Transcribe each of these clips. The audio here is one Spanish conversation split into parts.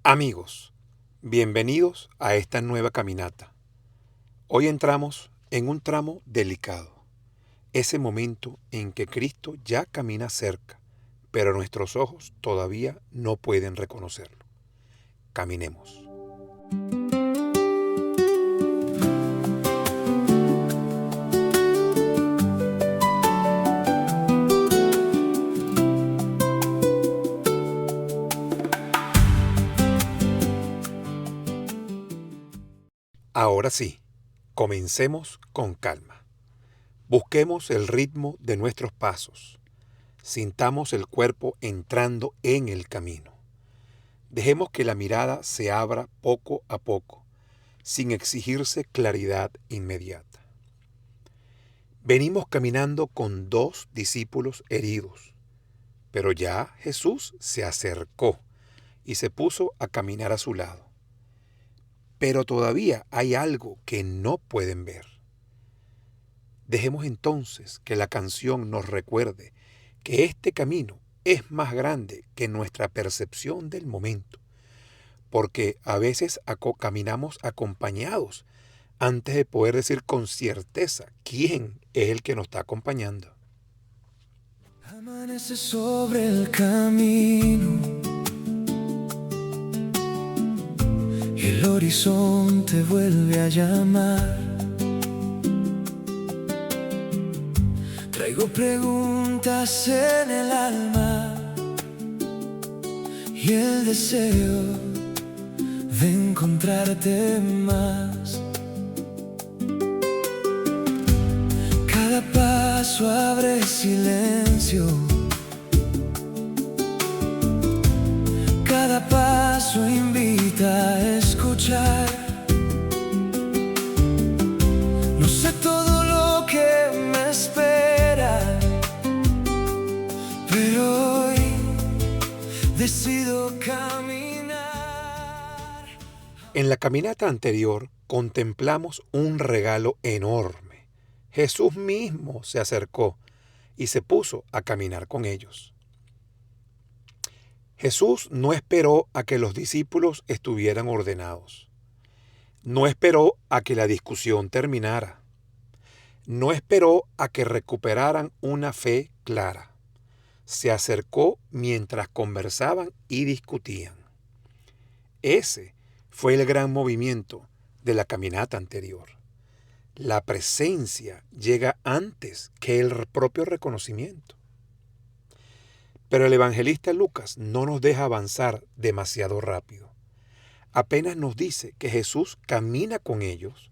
Amigos, bienvenidos a esta nueva caminata. Hoy entramos en un tramo delicado, ese momento en que Cristo ya camina cerca, pero nuestros ojos todavía no pueden reconocerlo. Caminemos. Ahora sí, comencemos con calma. Busquemos el ritmo de nuestros pasos. Sintamos el cuerpo entrando en el camino. Dejemos que la mirada se abra poco a poco, sin exigirse claridad inmediata. Venimos caminando con 2 discípulos heridos, pero ya Jesús se acercó y se puso a caminar a su lado. Pero todavía hay algo que no pueden ver. Dejemos entonces que la canción nos recuerde que este camino es más grande que nuestra percepción del momento, porque a veces caminamos acompañados antes de poder decir con certeza quién es el que nos está acompañando. Amanece sobre el camino y el horizonte vuelve a llamar. Traigo preguntas en el alma y el deseo de encontrarte más. Cada paso abre silencio, cada paso invita a escuchar. No sé todo lo que me espera, pero hoy decido caminar. En la caminata anterior contemplamos un regalo enorme. Jesús mismo se acercó y se puso a caminar con ellos. Jesús no esperó a que los discípulos estuvieran ordenados. No esperó a que la discusión terminara. No esperó a que recuperaran una fe clara. Se acercó mientras conversaban y discutían. Ese fue el gran movimiento de la caminata anterior. La presencia llega antes que el propio reconocimiento. Pero el evangelista Lucas no nos deja avanzar demasiado rápido. Apenas nos dice que Jesús camina con ellos,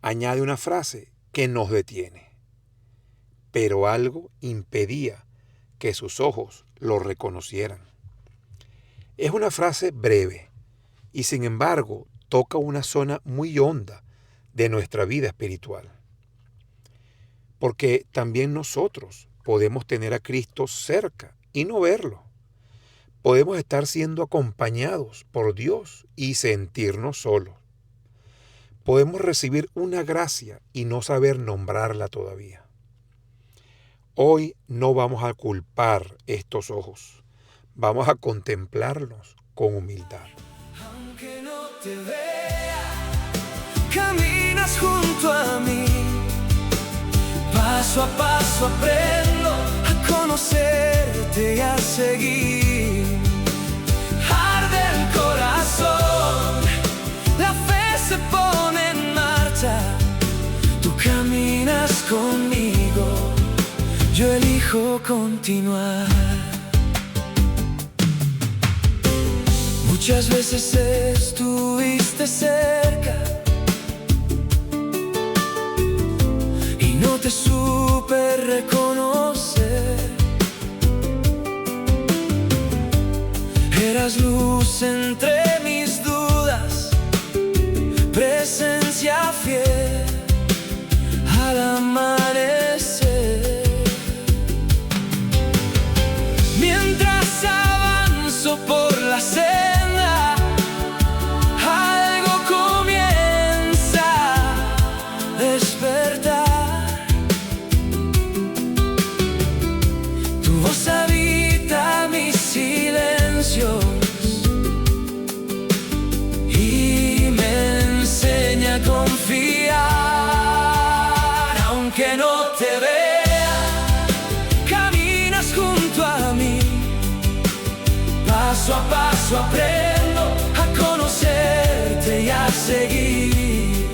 añade una frase que nos detiene. Pero algo impedía que sus ojos lo reconocieran. Es una frase breve y sin embargo toca una zona muy honda de nuestra vida espiritual. Porque también nosotros podemos tener a Cristo cerca y no verlo. Podemos estar siendo acompañados por Dios y sentirnos solos. Podemos recibir una gracia y no saber nombrarla todavía. Hoy no vamos a culpar estos ojos. Vamos a contemplarlos con humildad. Aunque no te vea, caminas junto a mí. Paso a paso aprendo a conocerte y a seguir. Arde el corazón, la fe se pone en marcha. Tú caminas conmigo, yo elijo continuar. Muchas veces estuviste cerca y no te supe reconocer. Eras luz entre mis dudas, presencia fiel al amanecer. Mientras avanzo por la senda, algo comienza a despertar. Tu voz habita mis silencios paso aprendo a conocerte y a seguir.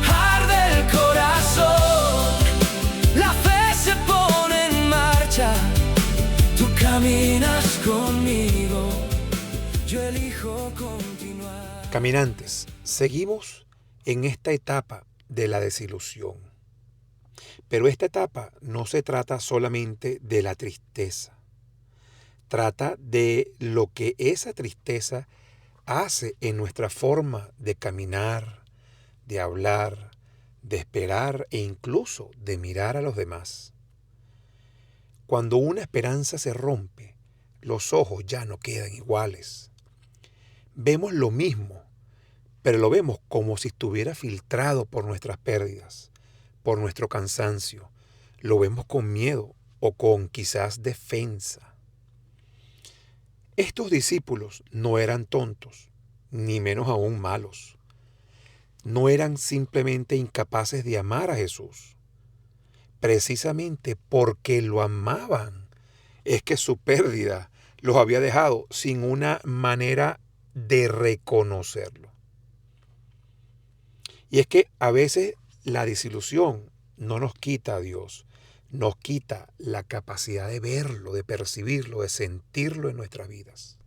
Arde el corazón, la fe se pone en marcha. Tú caminas conmigo, yo elijo continuar. Caminantes, seguimos en esta etapa de la desilusión. Pero esta etapa no se trata solamente de la tristeza. Trata de lo que esa tristeza hace en nuestra forma de caminar, de hablar, de esperar e incluso de mirar a los demás. Cuando una esperanza se rompe, los ojos ya no quedan iguales. Vemos lo mismo, pero lo vemos como si estuviera filtrado por nuestras pérdidas, por nuestro cansancio. Lo vemos con miedo o con quizás defensa. Estos discípulos no eran tontos, ni menos aún malos. No eran simplemente incapaces de amar a Jesús. Precisamente porque lo amaban, es que su pérdida los había dejado sin una manera de reconocerlo. Y es que a veces la desilusión no nos quita a Dios, nos quita la capacidad de verlo, de percibirlo, de sentirlo en nuestras vidas.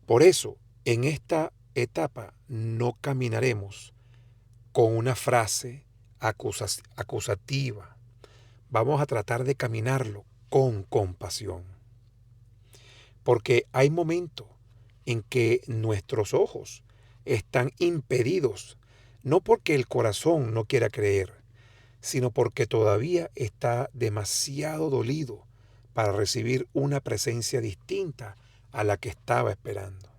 Por eso, en esta etapa no caminaremos con una frase acusativa. Vamos a tratar de caminarlo con compasión. Porque hay momentos en que nuestros ojos están impedidos, no porque el corazón no quiera creer, sino porque todavía está demasiado dolido para recibir una presencia distinta a la que estaba esperando.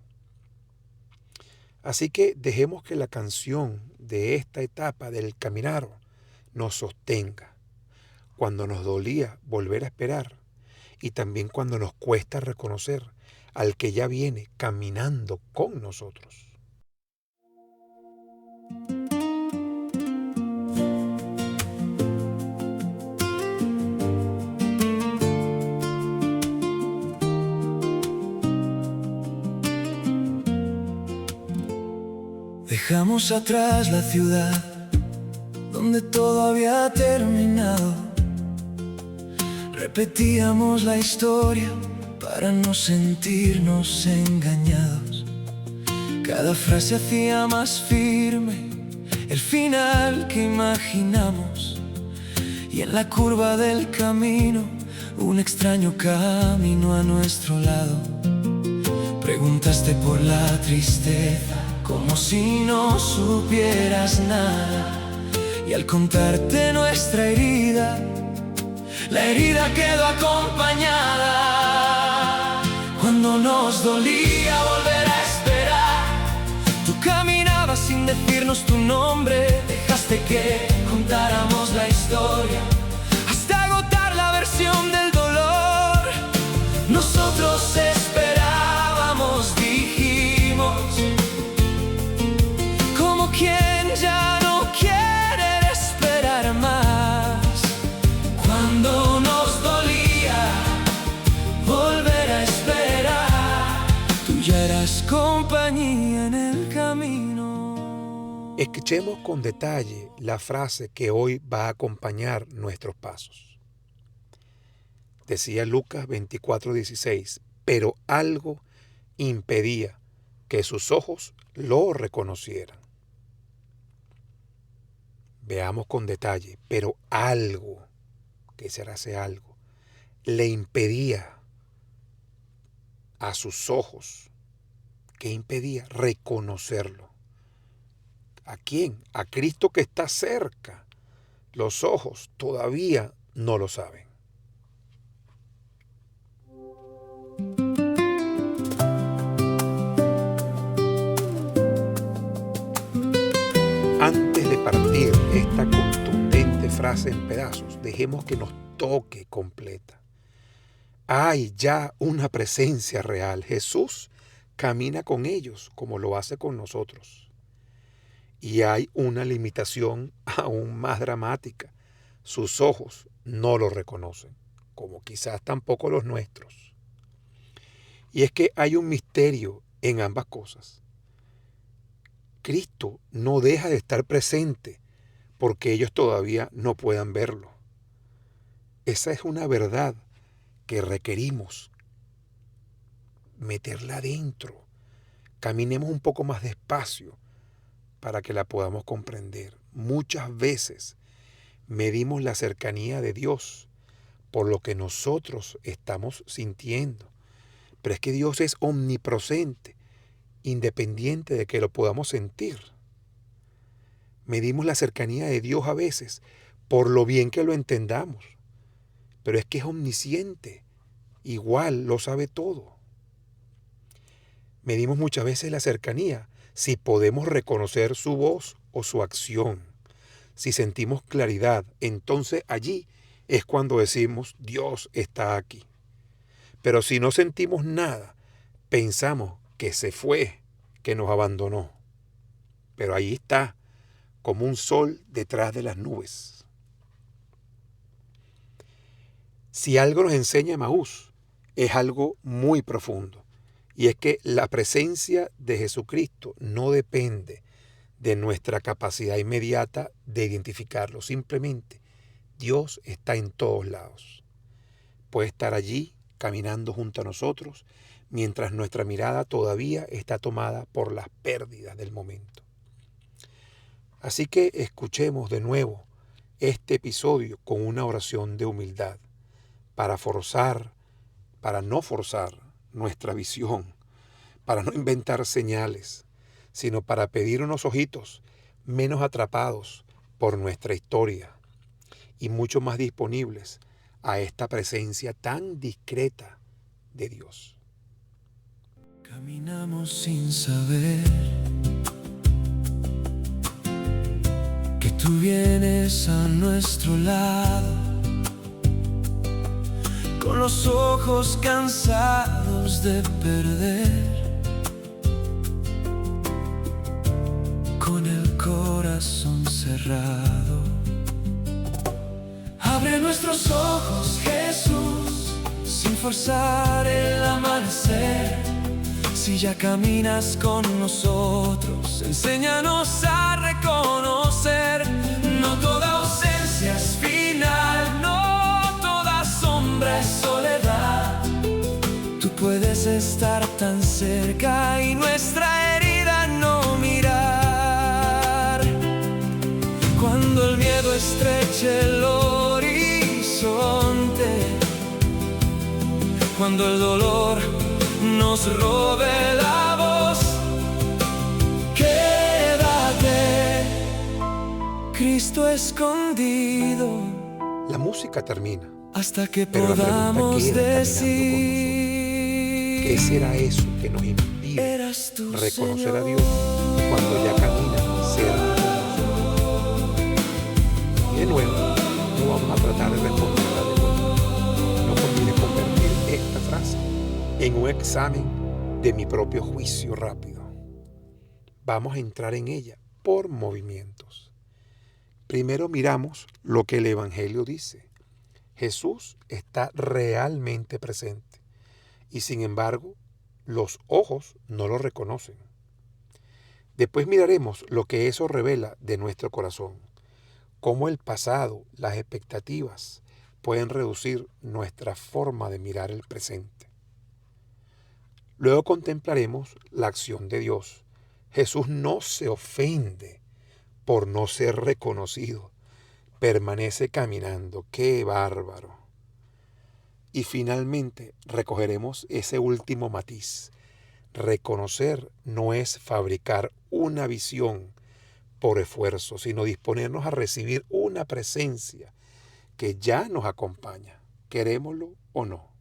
Así que dejemos que la canción de esta etapa del caminar nos sostenga, cuando nos dolía volver a esperar y también cuando nos cuesta reconocer al que ya viene caminando con nosotros. Dejamos atrás la ciudad donde todo había terminado. Repetíamos la historia para no sentirnos engañados. Cada frase hacía más firme el final que imaginamos. Y en la curva del camino, un extraño camino a nuestro lado. Preguntaste por la tristeza, como si no supieras nada. Y al contarte nuestra herida, la herida quedó acompañada. Cuando nos dolía volver a esperar, tú caminabas sin decirnos tu nombre. Dejaste que contáramos la historia hasta agotar la versión del dolor. Nosotros esperábamos, dijimos, como quien ya no quiere esperar más. Cuando nos dolía volver a esperar, tú ya eras compañía en el camino. Escuchemos con detalle la frase que hoy va a acompañar nuestros pasos. Decía Lucas 24:16, pero algo impedía que sus ojos lo reconocieran. Veamos con detalle, pero algo, ¿qué será ese algo? Le impedía a sus ojos, ¿qué impedía? Reconocerlo. ¿A quién? A Cristo que está cerca. Los ojos todavía no lo saben. Antes de partir esta contundente frase en pedazos, dejemos que nos toque completa. Hay ya una presencia real. Jesús camina con ellos como lo hace con nosotros. Y hay una limitación aún más dramática. Sus ojos no lo reconocen, como quizás tampoco los nuestros. Y es que hay un misterio en ambas cosas. Cristo no deja de estar presente porque ellos todavía no puedan verlo. Esa es una verdad que requerimos meterla adentro. Caminemos un poco más despacio para que la podamos comprender. Muchas veces medimos la cercanía de Dios por lo que nosotros estamos sintiendo. Pero es que Dios es omnipresente, independiente de que lo podamos sentir. Medimos la cercanía de Dios a veces por lo bien que lo entendamos. Pero es que es omnisciente, igual lo sabe todo. Medimos muchas veces la cercanía si podemos reconocer su voz o su acción. Si sentimos claridad, entonces allí es cuando decimos Dios está aquí. Pero si no sentimos nada, pensamos que se fue, que nos abandonó. Pero ahí está, como un sol detrás de las nubes. Si algo nos enseña Emaús, es algo muy profundo. Y es que la presencia de Jesucristo no depende de nuestra capacidad inmediata de identificarlo. Simplemente, Dios está en todos lados. Puede estar allí, caminando junto a nosotros, mientras nuestra mirada todavía está tomada por las pérdidas del momento. Así que escuchemos de nuevo este episodio con una oración de humildad, para no forzar nuestra visión, para no inventar señales, sino para pedir unos ojitos menos atrapados por nuestra historia y mucho más disponibles a esta presencia tan discreta de Dios. Caminamos sin saber que tú vienes a nuestro lado, con los ojos cansados de perder, con el corazón cerrado. Abre nuestros ojos, Jesús, sin forzar el amanecer. Si ya caminas con nosotros, enséñanos a reconocer. No toda ausencia es final, no toda sombra es soledad. Tú puedes estar tan cerca y nuestra herida no mirar. Cuando el miedo estreche el horizonte, cuando el dolor nos robe la voz, quédate, Cristo escondido. La música termina, Hasta que pero la pregunta podamos queda caminando con decir: ¿qué será eso que nos impide eras tú, reconocer a Señor. Dios cuando ya camina cerca de nosotros? Y de nuevo, no vamos a tratar de responderla de vuelta. No conviene convertir esta frase en un examen de mi propio juicio rápido. Vamos a entrar en ella por movimientos. Primero miramos lo que el Evangelio dice. Jesús está realmente presente y sin embargo los ojos no lo reconocen. Después miraremos lo que eso revela de nuestro corazón, cómo el pasado, las expectativas pueden reducir nuestra forma de mirar el presente. Luego contemplaremos la acción de Dios. Jesús no se ofende por no ser reconocido. Permanece caminando. ¡Qué bárbaro! Y finalmente recogeremos ese último matiz. Reconocer no es fabricar una visión por esfuerzo, sino disponernos a recibir una presencia que ya nos acompaña, querémoslo o no.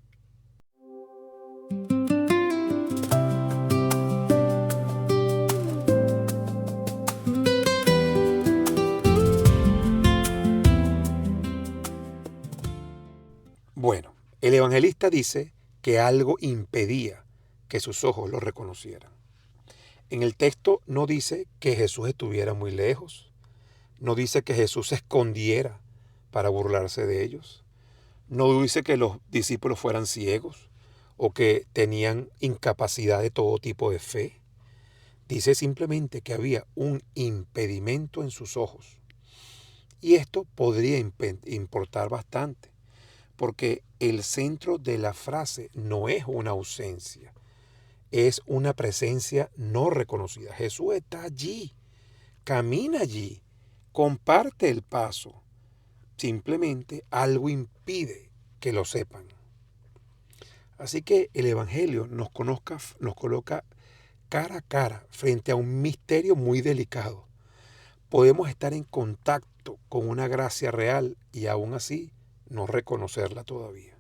Bueno, el evangelista dice que algo impedía que sus ojos lo reconocieran. En el texto no dice que Jesús estuviera muy lejos, no dice que Jesús se escondiera para burlarse de ellos, no dice que los discípulos fueran ciegos o que tenían incapacidad de todo tipo de fe. Dice simplemente que había un impedimento en sus ojos. Y esto podría importar bastante, porque el centro de la frase no es una ausencia, es una presencia no reconocida. Jesús está allí, camina allí, comparte el paso. Simplemente algo impide que lo sepan. Así que el Evangelio nos coloca cara a cara frente a un misterio muy delicado. Podemos estar en contacto con una gracia real y aún así no reconocerla todavía.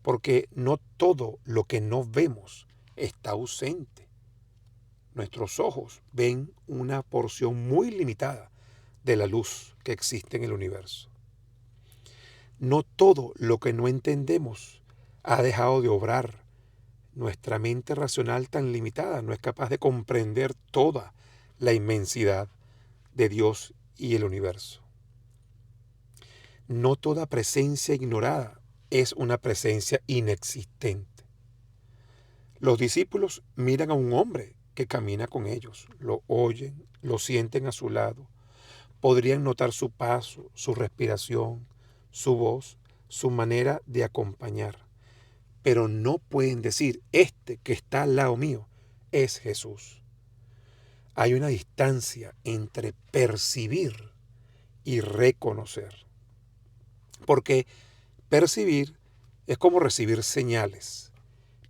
Porque no todo lo que no vemos está ausente. Nuestros ojos ven una porción muy limitada de la luz que existe en el universo. No todo lo que no entendemos ha dejado de obrar. Nuestra mente racional tan limitada no es capaz de comprender toda la inmensidad de Dios y el universo. No toda presencia ignorada es una presencia inexistente. Los discípulos miran a un hombre que camina con ellos, lo oyen, lo sienten a su lado, podrían notar su paso, su respiración, su voz, su manera de acompañar, pero no pueden decir, este que está al lado mío es Jesús. Hay una distancia entre percibir y reconocer, porque percibir es como recibir señales,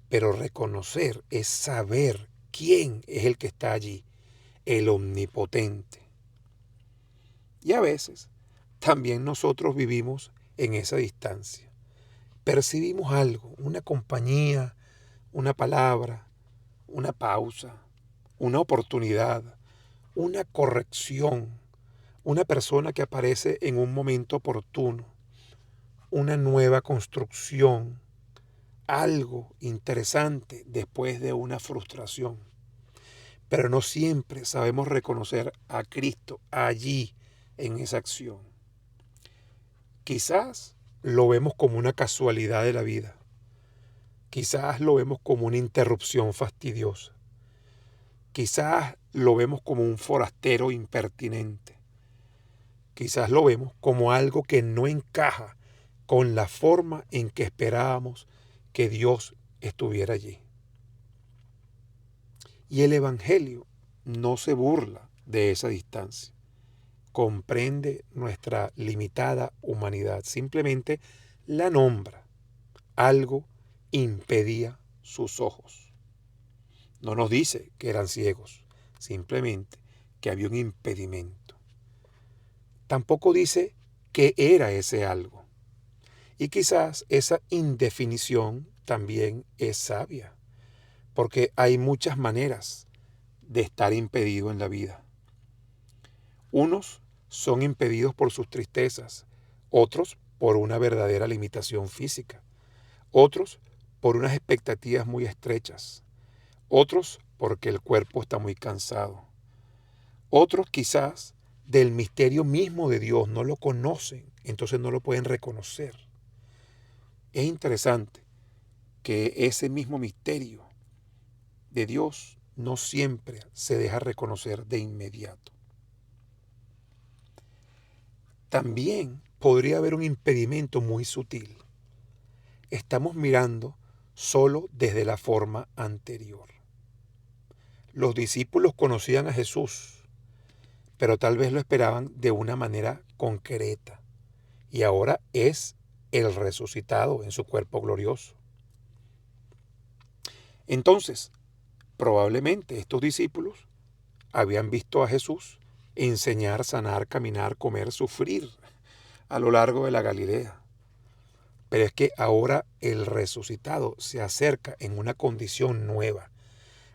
pero reconocer es saber quién es el que está allí, el omnipotente. Y a veces también nosotros vivimos en esa distancia. Percibimos algo, una compañía, una palabra, una pausa, una oportunidad, una corrección, una persona que aparece en un momento oportuno, una nueva construcción, algo interesante después de una frustración. Pero no siempre sabemos reconocer a Cristo allí en esa acción. Quizás lo vemos como una casualidad de la vida. Quizás lo vemos como una interrupción fastidiosa. Quizás lo vemos como un forastero impertinente. Quizás lo vemos como algo que no encaja con la forma en que esperábamos que Dios estuviera allí. Y el Evangelio no se burla de esa distancia. Comprende nuestra limitada humanidad, simplemente la nombra. Algo impedía sus ojos. No nos dice que eran ciegos, simplemente que había un impedimento. Tampoco dice qué era ese algo. Y quizás esa indefinición también es sabia, porque hay muchas maneras de estar impedido en la vida. Unos son impedidos por sus tristezas, otros por una verdadera limitación física, otros por unas expectativas muy estrechas, otros porque el cuerpo está muy cansado, otros quizás del misterio mismo de Dios no lo conocen, entonces no lo pueden reconocer. Es interesante que ese mismo misterio de Dios no siempre se deja reconocer de inmediato. También podría haber un impedimento muy sutil. Estamos mirando solo desde la forma anterior. Los discípulos conocían a Jesús, pero tal vez lo esperaban de una manera concreta. Y ahora es el resucitado en su cuerpo glorioso. Entonces, probablemente estos discípulos habían visto a Jesús enseñar, sanar, caminar, comer, sufrir a lo largo de la Galilea. Pero es que ahora el resucitado se acerca en una condición nueva.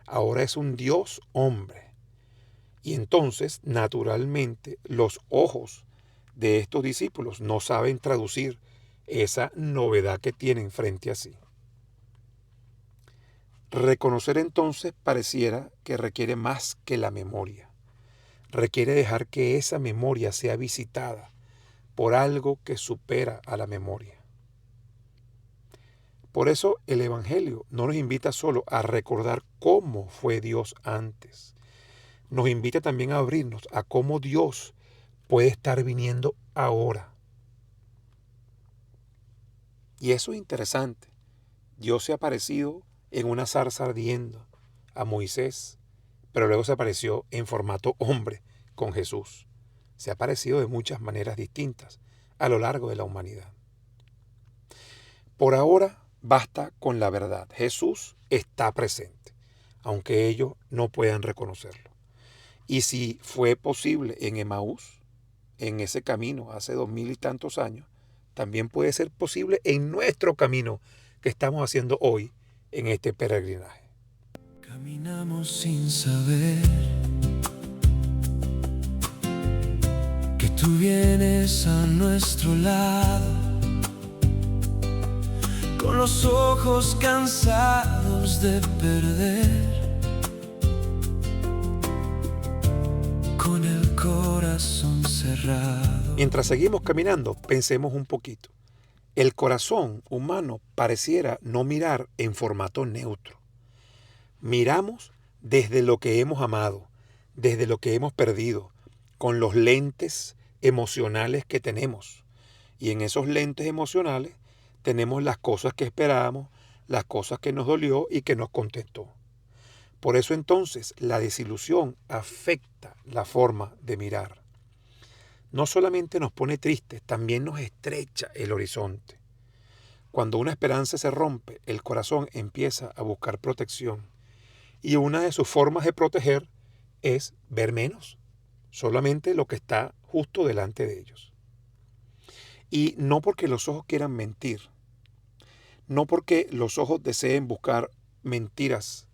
Ahora es un Dios hombre. Y entonces, naturalmente, los ojos de estos discípulos no saben traducir esa novedad que tienen frente a sí. Reconocer entonces pareciera que requiere más que la memoria. Requiere dejar que esa memoria sea visitada por algo que supera a la memoria. Por eso el Evangelio no nos invita solo a recordar cómo fue Dios antes. Nos invita también a abrirnos a cómo Dios puede estar viniendo ahora. Y eso es interesante. Dios se ha aparecido en una zarza ardiendo a Moisés, pero luego se apareció en formato hombre con Jesús. Se ha aparecido de muchas maneras distintas a lo largo de la humanidad. Por ahora basta con la verdad. Jesús está presente, aunque ellos no puedan reconocerlo. Y si fue posible en Emaús, en ese camino hace 2000 y tantos años, también puede ser posible en nuestro camino que estamos haciendo hoy en este peregrinaje. Caminamos sin saber que tú vienes a nuestro lado, con los ojos cansados de perder, con el corazón cerrado. Mientras seguimos caminando, pensemos un poquito. El corazón humano pareciera no mirar en formato neutro. Miramos desde lo que hemos amado, desde lo que hemos perdido, con los lentes emocionales que tenemos. Y en esos lentes emocionales tenemos las cosas que esperábamos, las cosas que nos dolió y que nos contestó. Por eso entonces la desilusión afecta la forma de mirar. No solamente nos pone tristes, también nos estrecha el horizonte. Cuando una esperanza se rompe, el corazón empieza a buscar protección. Y una de sus formas de proteger es ver menos, solamente lo que está justo delante de ellos. Y no porque los ojos quieran mentir, no porque los ojos deseen buscar mentiras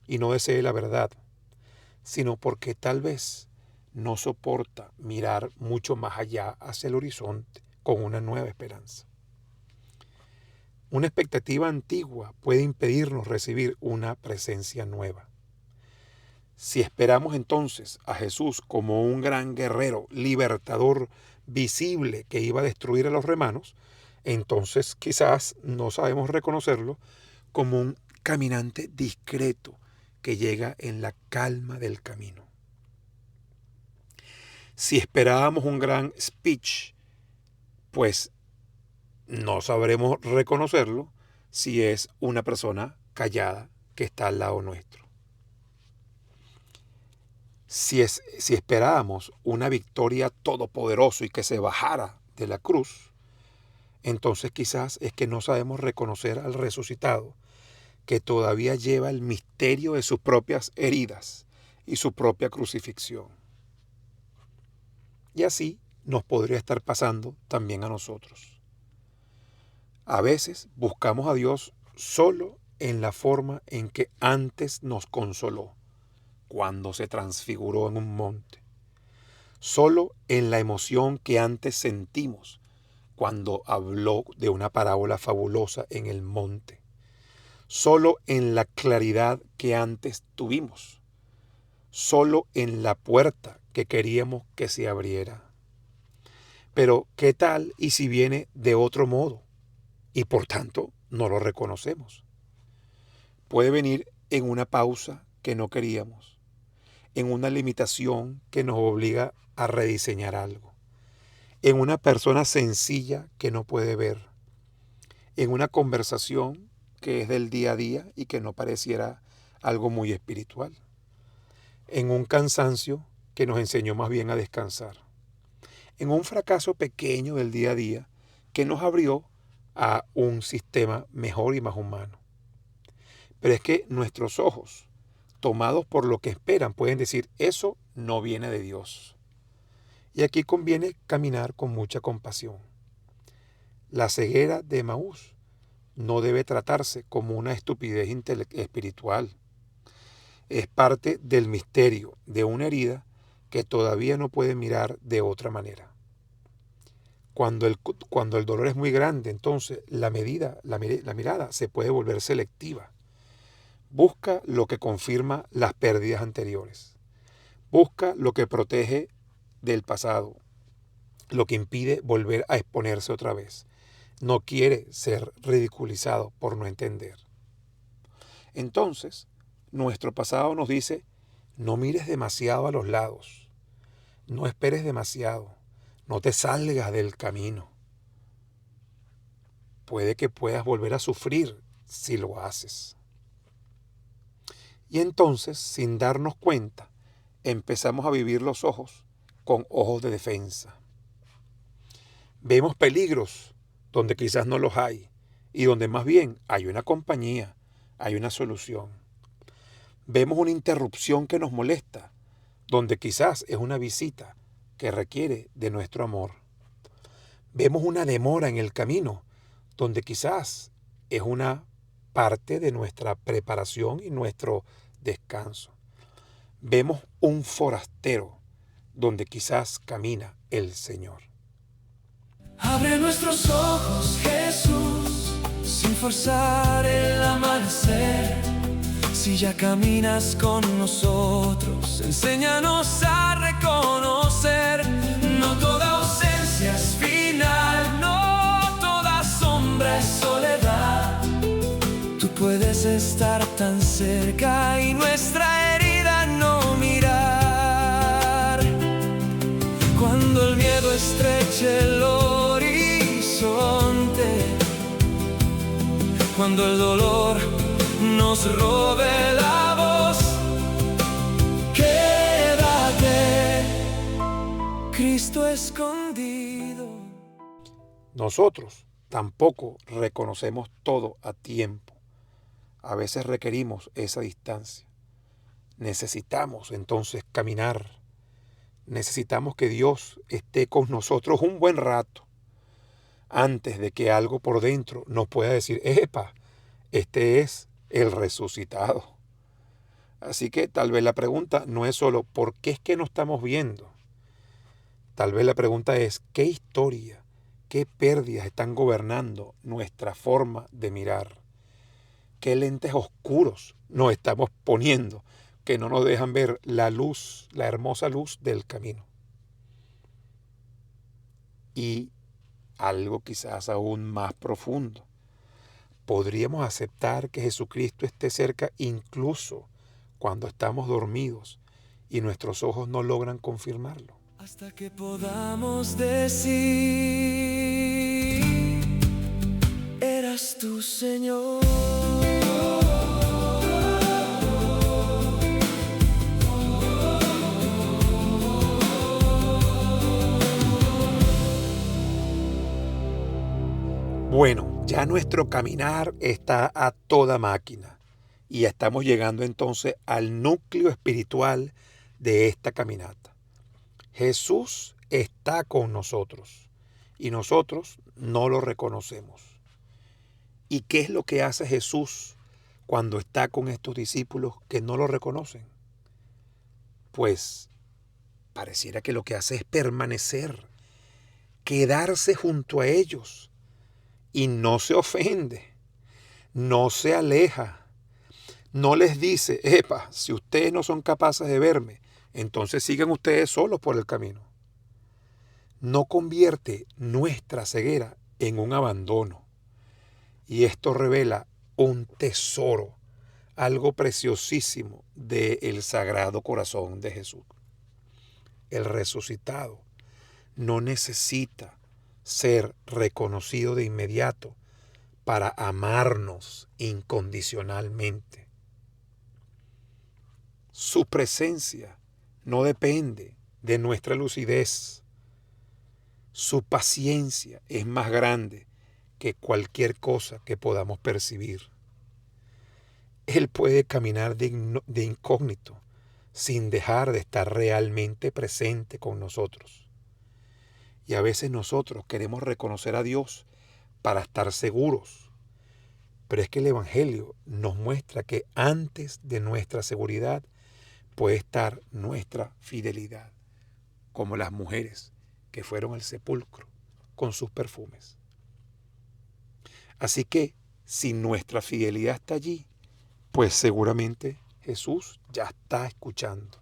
y no desee la verdad, sino porque tal vez no soporta mirar mucho más allá hacia el horizonte con una nueva esperanza. Una expectativa antigua puede impedirnos recibir una presencia nueva. Si esperamos entonces a Jesús como un gran guerrero, libertador visible que iba a destruir a los romanos, entonces quizás no sabemos reconocerlo como un caminante discreto que llega en la calma del camino. Si esperábamos un gran speech, pues no sabremos reconocerlo si es una persona callada que está al lado nuestro. Si esperábamos una victoria todopoderosa y que se bajara de la cruz, entonces quizás es que no sabemos reconocer al resucitado, que todavía lleva el misterio de sus propias heridas y su propia crucifixión. Y así nos podría estar pasando también a nosotros. A veces buscamos a Dios solo en la forma en que antes nos consoló, cuando se transfiguró en un monte. Solo en la emoción que antes sentimos, cuando habló de una parábola fabulosa en el monte. Solo en la claridad que antes tuvimos. Solo en la puerta que queríamos que se abriera. Pero, ¿qué tal y si viene de otro modo? Y por tanto, no lo reconocemos. Puede venir en una pausa que no queríamos, en una limitación que nos obliga a rediseñar algo, en una persona sencilla que no puede ver, en una conversación que es del día a día y que no pareciera algo muy espiritual, en un cansancio que nos enseñó más bien a descansar, en un fracaso pequeño del día a día que nos abrió a un sistema mejor y más humano. Pero es que nuestros ojos, tomados por lo que esperan, pueden decir, eso no viene de Dios. Y aquí conviene caminar con mucha compasión. La ceguera de Emaús no debe tratarse como una estupidez espiritual. Es parte del misterio de una herida que todavía no puede mirar de otra manera. Cuando el dolor es muy grande, entonces la mirada se puede volver selectiva. Busca lo que confirma las pérdidas anteriores. Busca lo que protege del pasado, lo que impide volver a exponerse otra vez. no quiere ser ridiculizado por no entender. Entonces, nuestro pasado nos dice, no mires demasiado a los lados, no esperes demasiado, no te salgas del camino. Puede que puedas volver a sufrir si lo haces. Y entonces, sin darnos cuenta, empezamos a vivir los ojos con ojos de defensa. Vemos peligros donde quizás no los hay y donde más bien hay una compañía, hay una solución. Vemos una interrupción que nos molesta, donde quizás es una visita que requiere de nuestro amor. Vemos una demora en el camino, donde quizás es una parte de nuestra preparación y nuestro descanso. Vemos un forastero, donde quizás camina el Señor. Abre nuestros ojos, Jesús, sin forzar el amanecer. Si ya caminas con nosotros, enséñanos a reconocer. No toda ausencia es final, no toda sombra es soledad. Tú puedes estar tan cerca y nuestra herida no mirar. Cuando el miedo estreche el horizonte, cuando el dolor nos robe la voz, quédate, Cristo escondido. Nosotros tampoco reconocemos todo a tiempo. A veces requerimos esa distancia. Necesitamos entonces caminar. Necesitamos que Dios esté con nosotros un buen rato antes de que algo por dentro nos pueda decir, ¡epa! Este es el resucitado. Así que tal vez la pregunta no es solo ¿por qué es que no estamos viendo? Tal vez la pregunta es ¿qué historia, qué pérdidas están gobernando nuestra forma de mirar? ¿Qué lentes oscuros nos estamos poniendo que no nos dejan ver la luz, la hermosa luz del camino? Y algo quizás aún más profundo. ¿Podríamos aceptar que Jesucristo esté cerca incluso cuando estamos dormidos y nuestros ojos no logran confirmarlo? Hasta que podamos decir, eras tú, Señor. Bueno, ya nuestro caminar está a toda máquina y estamos llegando entonces al núcleo espiritual de esta caminata. Jesús está con nosotros y nosotros no lo reconocemos. ¿Y qué es lo que hace Jesús cuando está con estos discípulos que no lo reconocen? Pues pareciera que lo que hace es permanecer, quedarse junto a ellos. Y no se ofende, no se aleja, no les dice, epa, si ustedes no son capaces de verme, entonces sigan ustedes solos por el camino. No convierte nuestra ceguera en un abandono. Y esto revela un tesoro, algo preciosísimo del Sagrado Corazón de Jesús. El resucitado no necesita ser reconocido de inmediato para amarnos incondicionalmente. Su presencia no depende de nuestra lucidez. Su paciencia es más grande que cualquier cosa que podamos percibir. Él puede caminar de incógnito sin dejar de estar realmente presente con nosotros. Y a veces nosotros queremos reconocer a Dios para estar seguros. Pero es que el Evangelio nos muestra que antes de nuestra seguridad puede estar nuestra fidelidad, como las mujeres que fueron al sepulcro con sus perfumes. Así que si nuestra fidelidad está allí, pues seguramente Jesús ya está escuchando,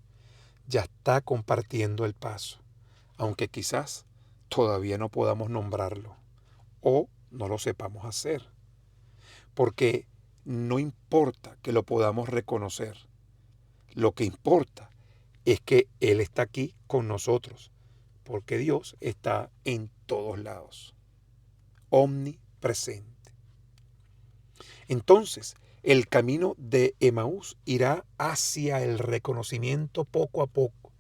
ya está compartiendo el paso, aunque quizás todavía no podamos nombrarlo o no lo sepamos hacer. Porque no importa que lo podamos reconocer. Lo que importa es que Él está aquí con nosotros. Porque Dios está en todos lados. Omnipresente. Entonces, el camino de Emaús irá hacia el reconocimiento poco a poco.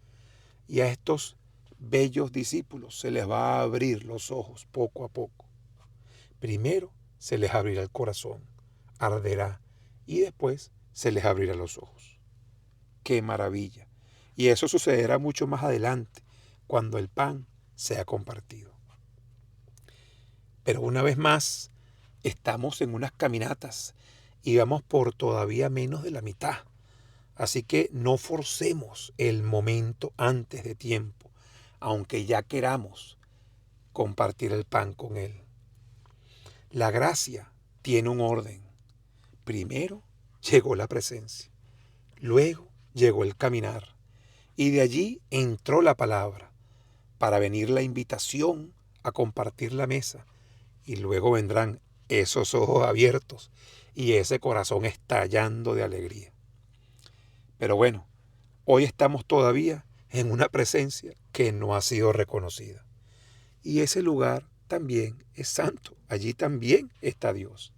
Y a estos bellos discípulos se les va a abrir los ojos poco a poco. Primero se les abrirá el corazón, arderá, y después se les abrirá los ojos. ¡Qué maravilla! Y eso sucederá mucho más adelante, cuando el pan sea compartido. Pero una vez más, estamos en unas caminatas y vamos por todavía menos de la mitad. Así que no forcemos el momento antes de tiempo, aunque ya queramos compartir el pan con Él. La gracia tiene un orden. Primero llegó la presencia, luego llegó el caminar, y de allí entró la palabra, para venir la invitación a compartir la mesa, y luego vendrán esos ojos abiertos y ese corazón estallando de alegría. Pero bueno, hoy estamos todavía en una presencia que no ha sido reconocida. Y ese lugar también es santo. Allí también está Dios.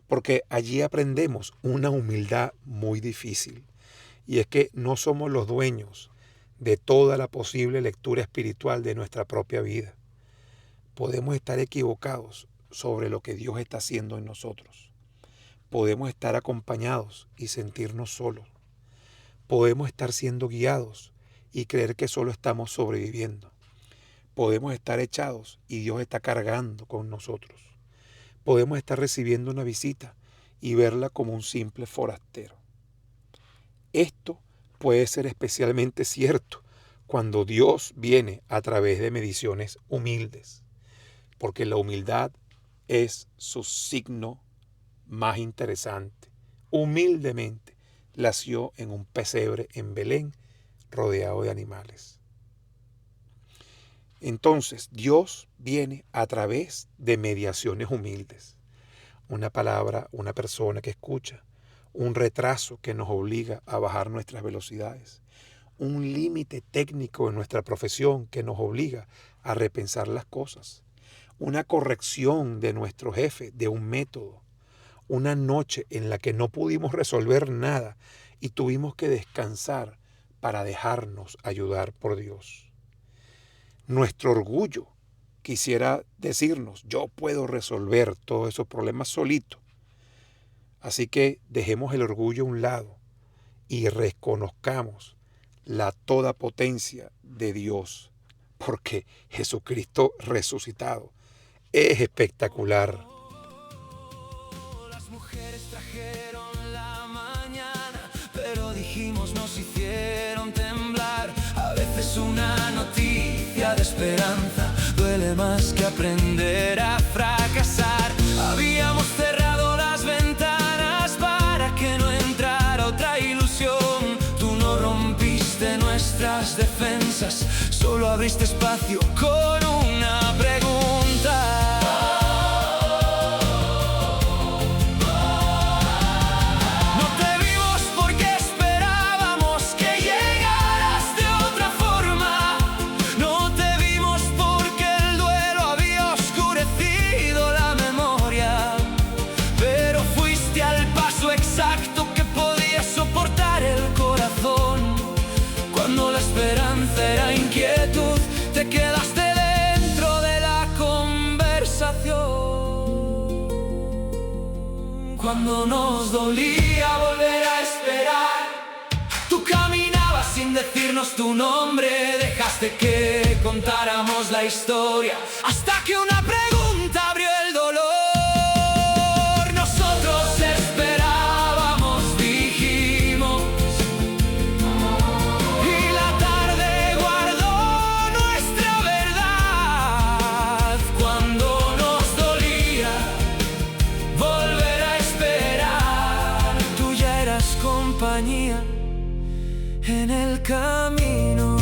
Porque allí aprendemos una humildad muy difícil. Y es que no somos los dueños de toda la posible lectura espiritual de nuestra propia vida. Podemos estar equivocados sobre lo que Dios está haciendo en nosotros. Podemos estar acompañados y sentirnos solos. Podemos estar siendo guiados y creer que solo estamos sobreviviendo. Podemos estar echados y Dios está cargando con nosotros. Podemos estar recibiendo una visita y verla como un simple forastero. Esto puede ser especialmente cierto cuando Dios viene a través de mediciones humildes, porque la humildad es su signo más interesante. Humildemente nació en un pesebre en Belén, rodeado de animales. Entonces, Dios viene a través de mediaciones humildes. Una palabra, una persona que escucha, un retraso que nos obliga a bajar nuestras velocidades, un límite técnico en nuestra profesión que nos obliga a repensar las cosas, una corrección de nuestro jefe, de un método, una noche en la que no pudimos resolver nada y tuvimos que descansar para dejarnos ayudar por Dios. Nuestro orgullo quisiera decirnos, yo puedo resolver todos esos problemas solito. Así que dejemos el orgullo a un lado y reconozcamos la toda potencia de Dios, porque Jesucristo resucitado es espectacular. Las mujeres trajeron la mañana, pero dijimos nos hicieron temblar. A veces una noticia de esperanza duele más que aprender a fracasar. Habíamos cerrado las ventanas para que no entrara otra ilusión. Tú no rompiste nuestras defensas, solo abriste espacio con una pregunta. Era inquietud, te quedaste dentro de la conversación. Cuando nos dolía volver a esperar, tú caminabas sin decirnos tu nombre. Dejaste que contáramos la historia hasta que una pregunta abrió el dolor. Nosotros esperábamos, dijimos, y la tarde guardó nuestra verdad. Cuando nos dolía volver a esperar, tú ya eras compañía en el camino.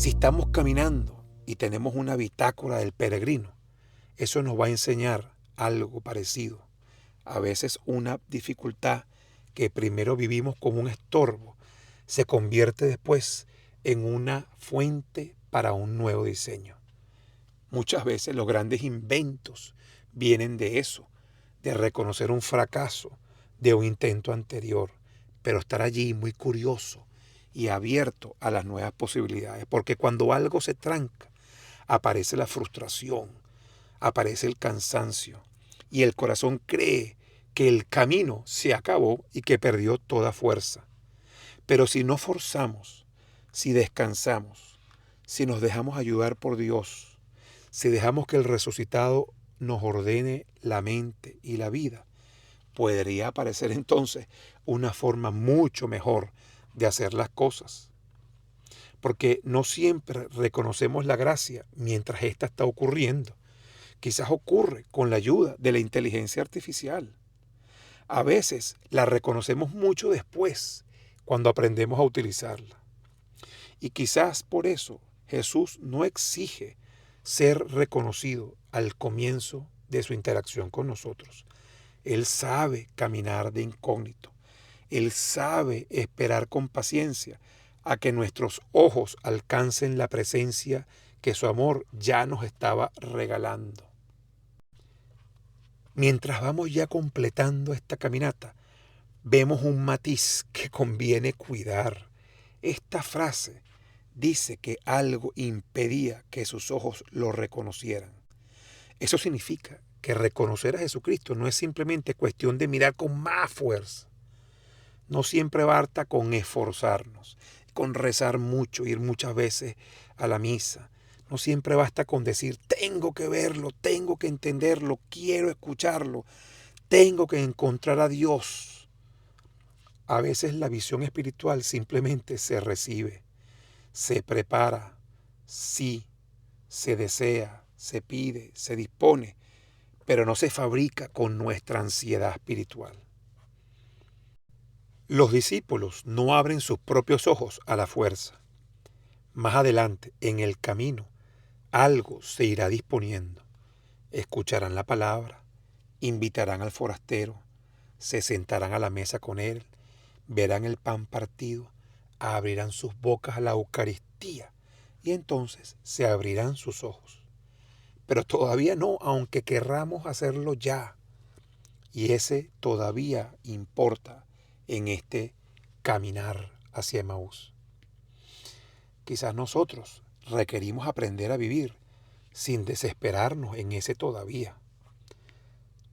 Si estamos caminando y tenemos una bitácora del peregrino, eso nos va a enseñar algo parecido. A veces una dificultad que primero vivimos como un estorbo se convierte después en una fuente para un nuevo diseño. Muchas veces los grandes inventos vienen de eso, de reconocer un fracaso de un intento anterior, pero estar allí muy curioso y abierto a las nuevas posibilidades, porque cuando algo se tranca, aparece la frustración, aparece el cansancio, y el corazón cree que el camino se acabó y que perdió toda fuerza. Pero si no forzamos, si descansamos, si nos dejamos ayudar por Dios, si dejamos que el resucitado nos ordene la mente y la vida, podría aparecer entonces una forma mucho mejor de hacer las cosas. Porque no siempre reconocemos la gracia mientras ésta está ocurriendo. Quizás ocurre con la ayuda de la inteligencia artificial. A veces la reconocemos mucho después, cuando aprendemos a utilizarla. Y quizás por eso Jesús no exige ser reconocido al comienzo de su interacción con nosotros. Él sabe caminar de incógnito. Él sabe esperar con paciencia a que nuestros ojos alcancen la presencia que su amor ya nos estaba regalando. Mientras vamos ya completando esta caminata, vemos un matiz que conviene cuidar. Esta frase dice que algo impedía que sus ojos lo reconocieran. Eso significa que reconocer a Jesucristo no es simplemente cuestión de mirar con más fuerza. No siempre basta con esforzarnos, con rezar mucho, ir muchas veces a la misa. No siempre basta con decir, tengo que verlo, tengo que entenderlo, quiero escucharlo, tengo que encontrar a Dios. A veces la visión espiritual simplemente se recibe, se prepara, sí, se desea, se pide, se dispone, pero no se fabrica con nuestra ansiedad espiritual. Los discípulos no abren sus propios ojos a la fuerza. Más adelante, en el camino, algo se irá disponiendo. Escucharán la palabra, invitarán al forastero, se sentarán a la mesa con él, verán el pan partido, abrirán sus bocas a la Eucaristía y entonces se abrirán sus ojos. Pero todavía no, aunque querramos hacerlo ya. Y ese todavía importa en este caminar hacia Emaús. Quizás nosotros requerimos aprender a vivir sin desesperarnos en ese todavía.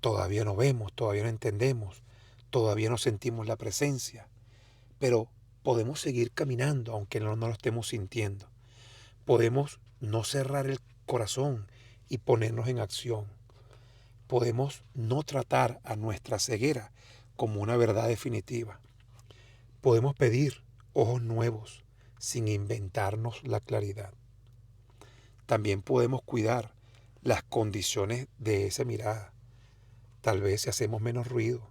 Todavía no vemos, todavía no entendemos, todavía no sentimos la presencia, pero podemos seguir caminando aunque no lo estemos sintiendo. Podemos no cerrar el corazón y ponernos en acción. Podemos no tratar a nuestra ceguera como una verdad definitiva. Podemos pedir ojos nuevos sin inventarnos la claridad. También podemos cuidar las condiciones de esa mirada. Tal vez si hacemos menos ruido,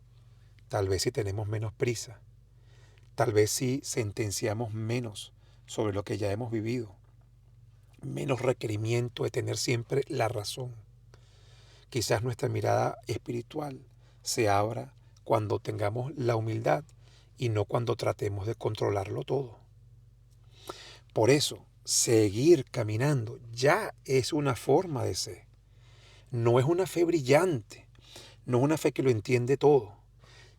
tal vez si tenemos menos prisa, tal vez si sentenciamos menos sobre lo que ya hemos vivido, menos requerimiento de tener siempre la razón. Quizás nuestra mirada espiritual se abra cuando tengamos la humildad y no cuando tratemos de controlarlo todo. Por eso, seguir caminando ya es una forma de ser. No es una fe brillante, no es una fe que lo entiende todo,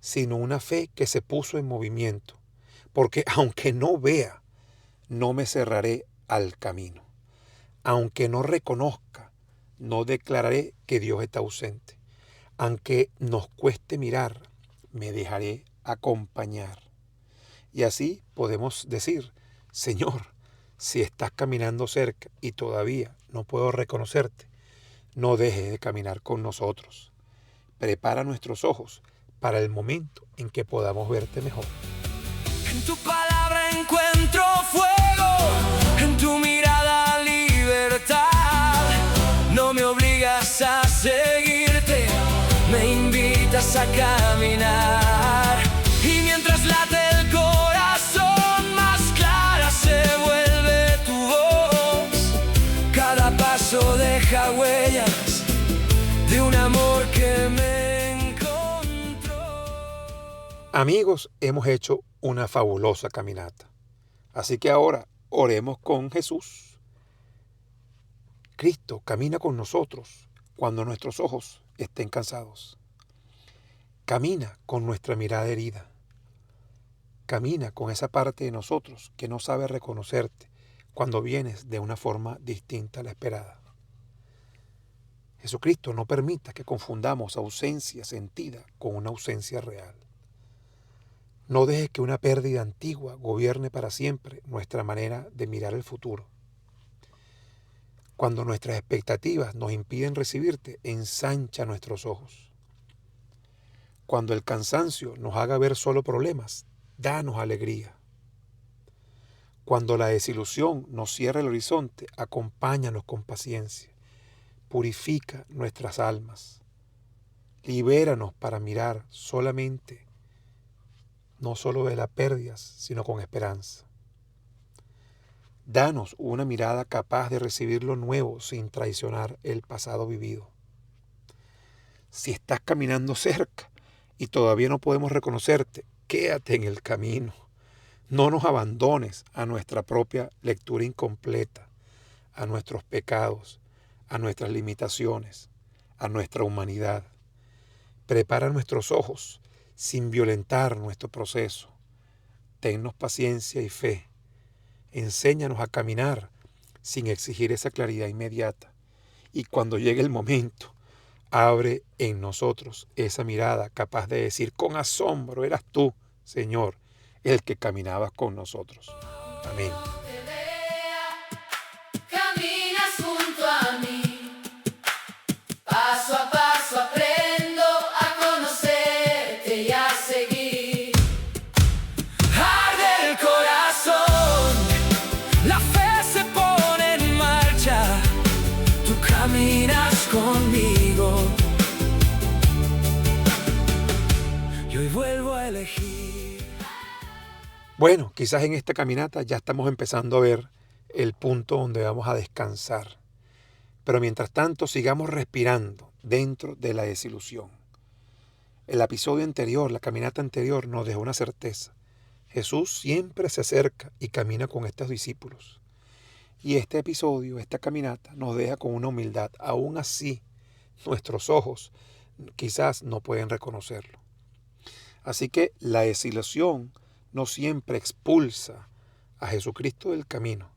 sino una fe que se puso en movimiento. Porque aunque no vea, no me cerraré al camino. Aunque no reconozca, no declararé que Dios está ausente. Aunque nos cueste mirar, me dejaré acompañar. Y así podemos decir, Señor, si estás caminando cerca y todavía no puedo reconocerte, no dejes de caminar con nosotros. Prepara nuestros ojos para el momento en que podamos verte mejor. En tu palabra encuentro fuego, en tu mirada libertad. No me obligas a seguirte, me invitas a caminar. Y mientras late el corazón, más clara se vuelve tu voz. huellas de un amor que me encontró. Amigos, hemos hecho una fabulosa caminata. Así que ahora oremos con Jesús. Cristo camina con nosotros cuando nuestros ojos estén cansados. Camina con nuestra mirada herida. Camina con esa parte de nosotros que no sabe reconocerte cuando vienes de una forma distinta a la esperada. Jesucristo no permita que confundamos ausencia sentida con una ausencia real. No deje que una pérdida antigua gobierne para siempre nuestra manera de mirar el futuro. Cuando nuestras expectativas nos impiden recibirte, ensancha nuestros ojos. Cuando el cansancio nos haga ver solo problemas, danos alegría. Cuando la desilusión nos cierre el horizonte, acompáñanos con paciencia. Purifica nuestras almas. Libéranos para mirar solamente, no solo de las pérdidas, sino con esperanza. Danos una mirada capaz de recibir lo nuevo sin traicionar el pasado vivido. Si estás caminando cerca y todavía no podemos reconocerte, quédate en el camino. No nos abandones a nuestra propia lectura incompleta, a nuestros pecados, a nuestras limitaciones, a nuestra humanidad. Prepara nuestros ojos sin violentar nuestro proceso. Tennos paciencia y fe. Enséñanos a caminar sin exigir esa claridad inmediata. Y cuando llegue el momento, abre en nosotros esa mirada capaz de decir con asombro, eras tú, Señor, el que caminabas con nosotros. Amén. Caminas junto a mí, paso a paso aprendo a conocerte y a seguir. Arde el corazón, la fe se pone en marcha, tú caminas conmigo y hoy vuelvo a elegir. Bueno, quizás en esta caminata ya estamos empezando a ver el punto donde vamos a descansar. Pero mientras tanto, sigamos respirando dentro de la desilusión. El episodio anterior, la caminata anterior, nos dejó una certeza. Jesús siempre se acerca y camina con estos discípulos. Y este episodio, esta caminata, nos deja con una humildad. Aún así, nuestros ojos quizás no pueden reconocerlo. Así que la desilusión no siempre expulsa a Jesucristo del camino.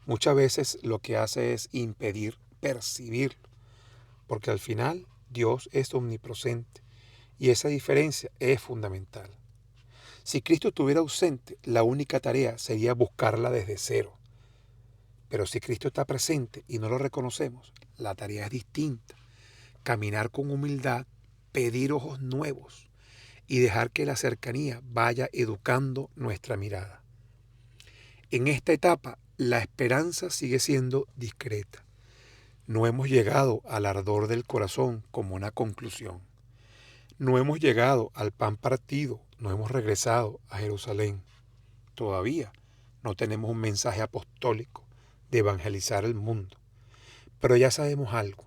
Muchas veces lo que hace es impedir percibirlo, porque al final Dios es omnipresente y esa diferencia es fundamental. Si Cristo estuviera ausente, la única tarea sería buscarla desde cero. Pero si Cristo está presente y no lo reconocemos, la tarea es distinta. Caminar con humildad, pedir ojos nuevos y dejar que la cercanía vaya educando nuestra mirada. En esta etapa, la esperanza sigue siendo discreta. No hemos llegado al ardor del corazón como una conclusión. No hemos llegado al pan partido, no hemos regresado a Jerusalén. Todavía no tenemos un mensaje apostólico de evangelizar el mundo. Pero ya sabemos algo.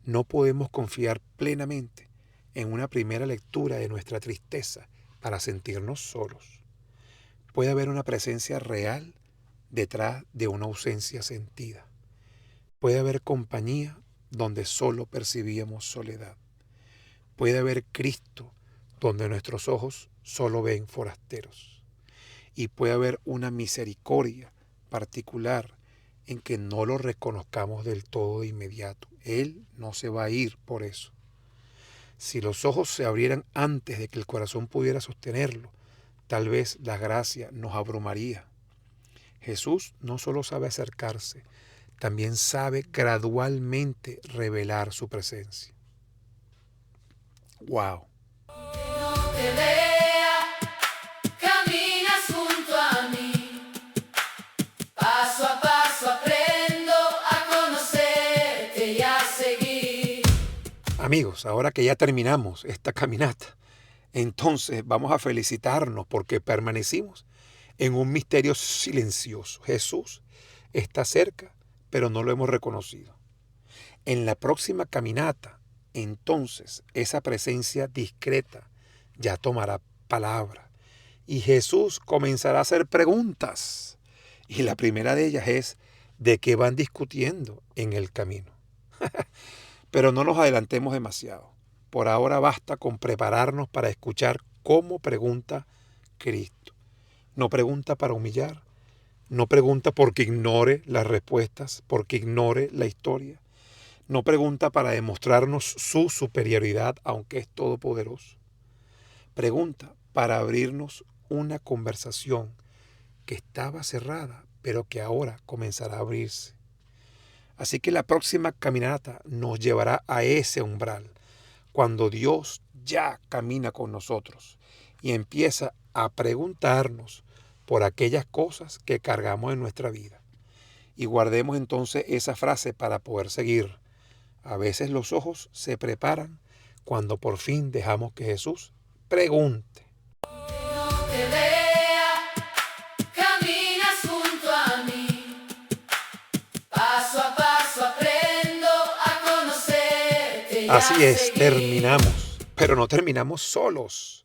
No podemos confiar plenamente en una primera lectura de nuestra tristeza para sentirnos solos. Puede haber una presencia real detrás de una ausencia sentida. Puede haber compañía donde solo percibíamos soledad. Puede haber Cristo donde nuestros ojos solo ven forasteros. Y puede haber una misericordia particular en que no lo reconozcamos del todo de inmediato. Él no se va a ir por eso. Si los ojos se abrieran antes de que el corazón pudiera sostenerlo, tal vez la gracia nos abrumaría. Jesús no solo sabe acercarse, también sabe gradualmente revelar su presencia. ¡Wow! No te vea, caminas junto a mí, paso a paso aprendo a conocerte y a seguir. Amigos, ahora que ya terminamos esta caminata, entonces vamos a felicitarnos porque permanecimos en un misterio silencioso. Jesús está cerca, pero no lo hemos reconocido. En la próxima caminata, entonces, esa presencia discreta ya tomará palabra y Jesús comenzará a hacer preguntas. Y la primera de ellas es, ¿de qué van discutiendo en el camino? Pero no nos adelantemos demasiado. Por ahora basta con prepararnos para escuchar cómo pregunta Cristo. No pregunta para humillar, no pregunta porque ignore las respuestas, porque ignore la historia. No pregunta para demostrarnos su superioridad, aunque es todopoderoso. Pregunta para abrirnos una conversación que estaba cerrada, pero que ahora comenzará a abrirse. Así que la próxima caminata nos llevará a ese umbral, cuando Dios ya camina con nosotros y empieza a preguntarnos por aquellas cosas que cargamos en nuestra vida. Y guardemos entonces esa frase para poder seguir. A veces los ojos se preparan cuando por fin dejamos que Jesús pregunte. Te vea, caminas junto a mí, paso a paso aprendo a conocerte. Así es, terminamos, pero no terminamos solos.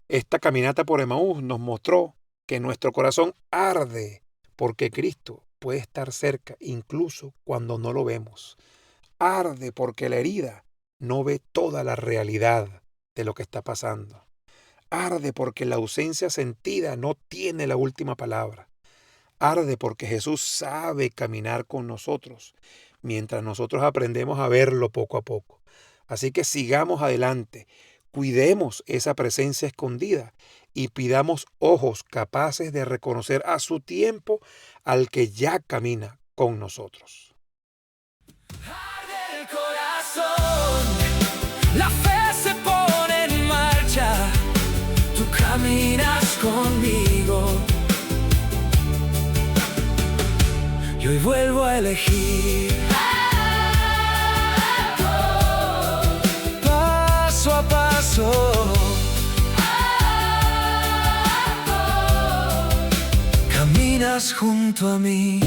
Esta caminata por Emaús nos mostró que nuestro corazón arde porque Cristo puede estar cerca incluso cuando no lo vemos. Arde porque la herida no ve toda la realidad de lo que está pasando. Arde porque la ausencia sentida no tiene la última palabra. Arde porque Jesús sabe caminar con nosotros mientras nosotros aprendemos a verlo poco a poco. Así que sigamos adelante, cuidemos esa presencia escondida y pidamos ojos capaces de reconocer a su tiempo al que ya camina con nosotros. Arde el corazón, la fe se pone en marcha, tú caminas conmigo. Y hoy vuelvo a elegir paso a paso. Caminas junto a mí.